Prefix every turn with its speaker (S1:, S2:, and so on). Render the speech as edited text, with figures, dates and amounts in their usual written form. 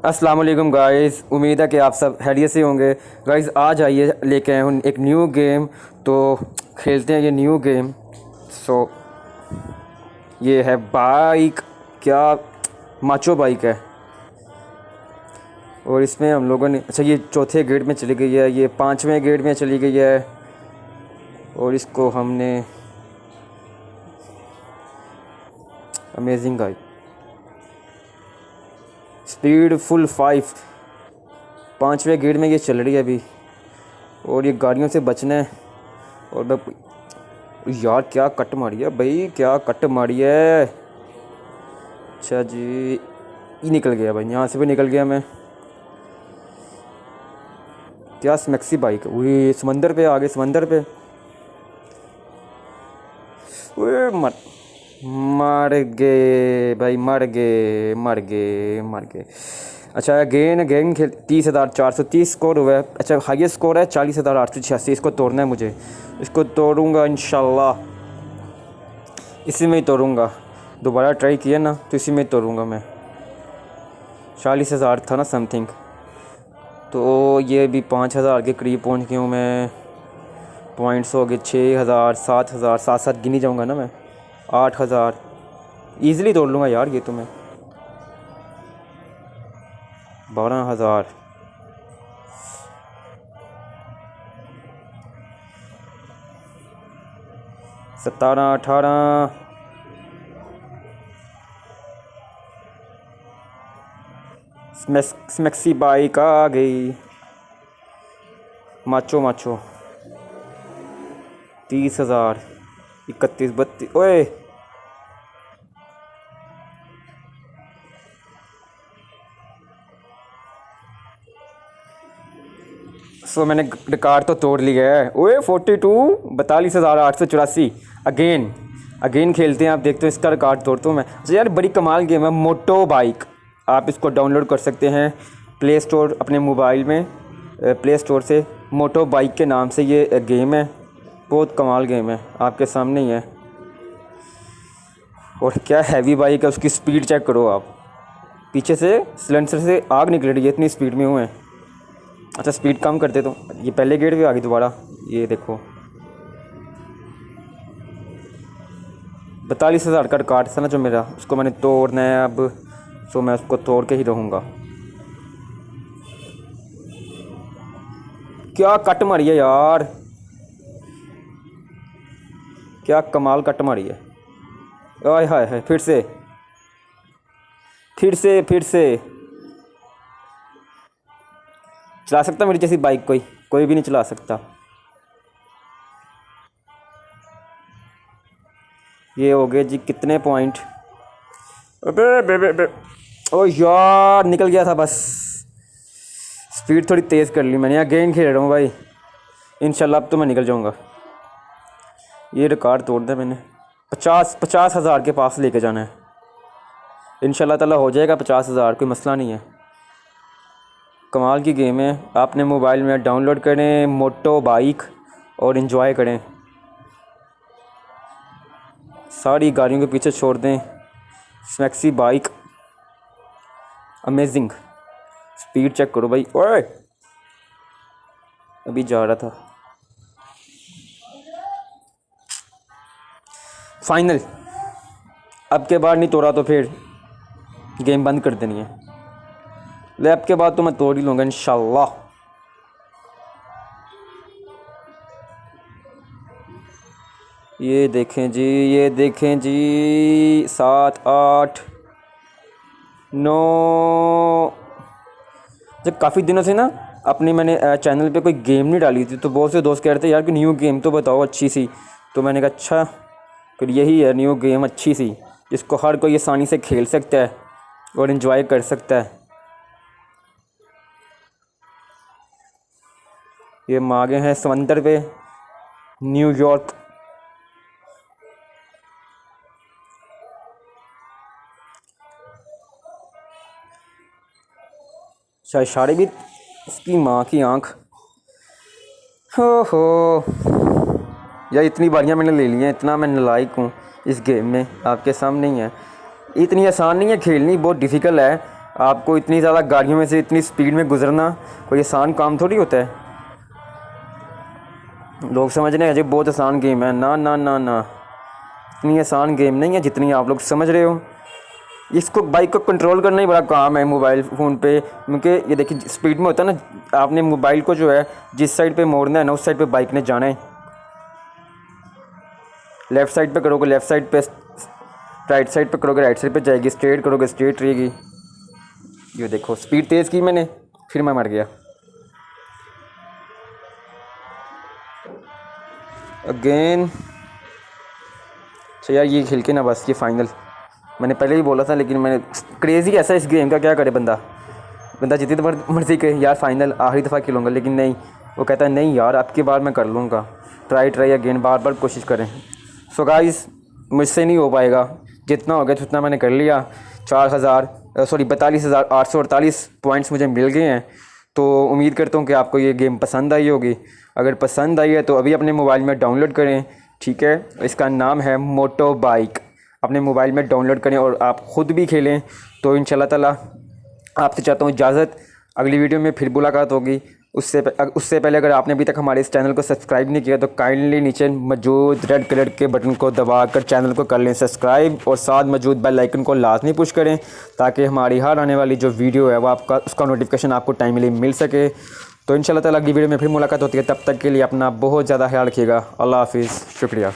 S1: अस्सलाम वालेकुम गाइस। उम्मीद है कि आप सब खैरियत से होंगे। गाइस आज आइए लेके आए हूँ एक न्यू गेम, तो खेलते हैं ये न्यू गेम। सो ये है बाइक, क्या माचो बाइक है। और इसमें हम लोगों ने ये चौथे गेट में चली गई है, ये पांचवें गेट में चली गई है। और इसको हमने अमेजिंग गाइस, स्पीड फुल 5, पांचवें गेट में ये चल रही है अभी। और ये गाड़ियों से बचना है। और यार क्या कट मारी है भाई, क्या कट मारी है। अच्छा जी, ये निकल गया भाई, यहाँ से भी निकल गया मैं। क्या स्मैक्सी बाइक है। वही समंदर पे आ गए, समंदर पे। मर गए भाई, मर गए मर गए मर गए। अच्छा अगेन अगेन खेल। 30,430 स्कोर हुआ है। अच्छा हाईएस्ट स्कोर है 40,886। इसको तोड़ना है मुझे, इसको तोड़ूंगा इंशाल्लाह। इसी में ही तोड़ूंगा। दोबारा ट्राई किया ना तो इसी में ही तोड़ूंगा मैं। 40,000 था ना समथिंग, तो ये भी 5,000 के करीब पहुंच गया हूँ मैं। पॉइंट्स हो गए 6,000, 7,000, 7 गिनी जाऊँगा ना मैं। 8,000 ईज़िली तोड़ लूँगा यार ये तो मैं। 12,000, 17, 18, स्मैक्सी बाइक आ गई। Macho macho 30,000, 31, 32। ओए मैंने रिकॉर्ड तो तोड़ लिया है। ओए 42, 42,884। अगेन खेलते हैं। आप देखते हो इसका रिकॉर्ड तोड़ता हूँ मैं। तो यार बड़ी कमाल गेम है मोटो बाइक। आप इसको डाउनलोड कर सकते हैं प्ले स्टोर, अपने मोबाइल में प्ले स्टोर से। मोटो बाइक के नाम से ये गेम है। बहुत कमाल गेम है, आपके सामने ही है। और क्या हैवी बाइक है, उसकी स्पीड चेक करो आप। पीछे से सिलेंसर से आग निकल रही है, इतनी स्पीड में हुए हैं। अच्छा स्पीड कम करते तो ये पहले गेट पे आ गई दोबारा। ये देखो 42,000 का रिकॉर्ड था ना जो मेरा, उसको मैंने तोड़ना है अब। सो मैं उसको तोड़ के ही रहूँगा। क्या कट मारी है यार, क्या कमाल कट मारी है। आय हाय हाय, फिर से चला सकता मेरी जैसी बाइक कोई भी नहीं चला सकता। ये हो गए जी कितने पॉइंट। अबे बे बे बे। ओ यार निकल गया था बस। स्पीड थोड़ी तेज़ कर ली मैंने। अगेन खेल रहा हूँ भाई, इंशाल्लाह अब तो मैं निकल जाऊँगा। ये रिकॉर्ड तोड़ दिया मैंने। 50,000 के पास लेके जाना है। इंशाल्लाह ताला हो जाएगा 50,000, कोई मसला नहीं है। कमाल की गेम है। आपने मोबाइल में डाउनलोड करें मोटो बाइक और इन्जॉय करें। सारी गाड़ियों के पीछे छोड़ दें। स्मैक्सी बाइक अमेजिंग। स्पीड चेक करो भाई। ओए अभी जा रहा था। फाइनल, अब के बाद नहीं तोड़ा तो फिर गेम बंद कर देनी है। ले अब के बाद तो मैं तोड़ ही लूँगा इंशाल्लाह। ये देखें जी 7, 8, 9। जब काफ़ी दिनों से ना अपने मैंने चैनल पे कोई गेम नहीं डाली थी, तो बहुत से दोस्त कह रहे थे यार कि न्यू गेम तो बताओ अच्छी सी। तो मैंने कहा अच्छा फिर यही है न्यू गेम अच्छी सी, जिसको हर कोई आसानी से खेल सकता है और इन्जॉय कर सकता है। ये हम आ गए हैं समंदर पे, न्यूयॉर्क। शायद इशारे भी, इसकी माँ की आँख। हो यार इतनी बारियाँ मैंने ले ली हैं, इतना मैं नालायक हूँ इस गेम में, आपके सामने ही है। इतनी आसान नहीं है खेलनी, बहुत डिफ़िकल्ट है। आपको इतनी ज़्यादा गाड़ियों में से इतनी स्पीड में गुजरना कोई आसान काम थोड़ी होता है। लोग समझ रहे हैं जी बहुत आसान गेम है, ना ना ना ना, इतनी आसान गेम नहीं है जितनी आप लोग समझ रहे हो। इसको बाइक को कंट्रोल करना ही बड़ा काम है मोबाइल फ़ोन पे, क्योंकि ये देखिए स्पीड में होता है ना, आपने मोबाइल को जो है जिस साइड पे मोड़ना है ना उस साइड पे बाइक ने जाना है। लेफ़्ट साइड पे करोगे लेफ़्ट साइड पे, राइट साइड पे करोगे राइट साइड पे जाएगी, स्ट्रेट करोगे स्ट्रेट रहेगी। ये देखो स्पीड तेज़ की मैंने, फिर मैं मर गया अगेन। तो यार ये खेल के ना बस ये फाइनल, मैंने पहले ही बोला था, लेकिन मैंने क्रेज़ी ऐसा है इस गेम का, क्या करे बंदा जितनी मर्ज़ी कहे यार फाइनल आखिरी दफ़ा खेलूँगा, लेकिन नहीं, वो कहता है नहीं यार अब की बार मैं कर लूँगा, ट्राई अगेन, बार बार कोशिश करें। सो गाइस मुझसे नहीं हो पाएगा, जितना हो गया उतना मैंने कर लिया। 42,848 पॉइंट्स मुझे मिल गए हैं। तो उम्मीद करता हूँ कि आपको ये गेम पसंद आई होगी। अगर पसंद आई है तो अभी अपने मोबाइल में डाउनलोड करें, ठीक है। इसका नाम है मोटो बाइक, अपने मोबाइल में डाउनलोड करें और आप ख़ुद भी खेलें। तो इंशाल्लाह ताला आपसे चाहता हूँ इजाज़त, अगली वीडियो में फिर मुलाकात होगी। उससे पहले अगर आपने अभी तक हमारे इस चैनल को सब्सक्राइब नहीं किया तो काइंडली नीचे मौजूद रेड कलर के बटन को दबाकर चैनल को कर लें सब्सक्राइब, और साथ मौजूद बेल आइकन को लाजमी पुश करें ताकि हमारी हर आने वाली जो वीडियो है वो आपका उसका नोटिफिकेशन आपको टाइमली मिल सके। तो इंशाल्लाह ताला अगली वीडियो में फिर मुलाकात होती है, तब तक के लिए अपना बहुत ज़्यादा ख्याल रखिएगा। अल्लाह हाफिज़, शुक्रिया।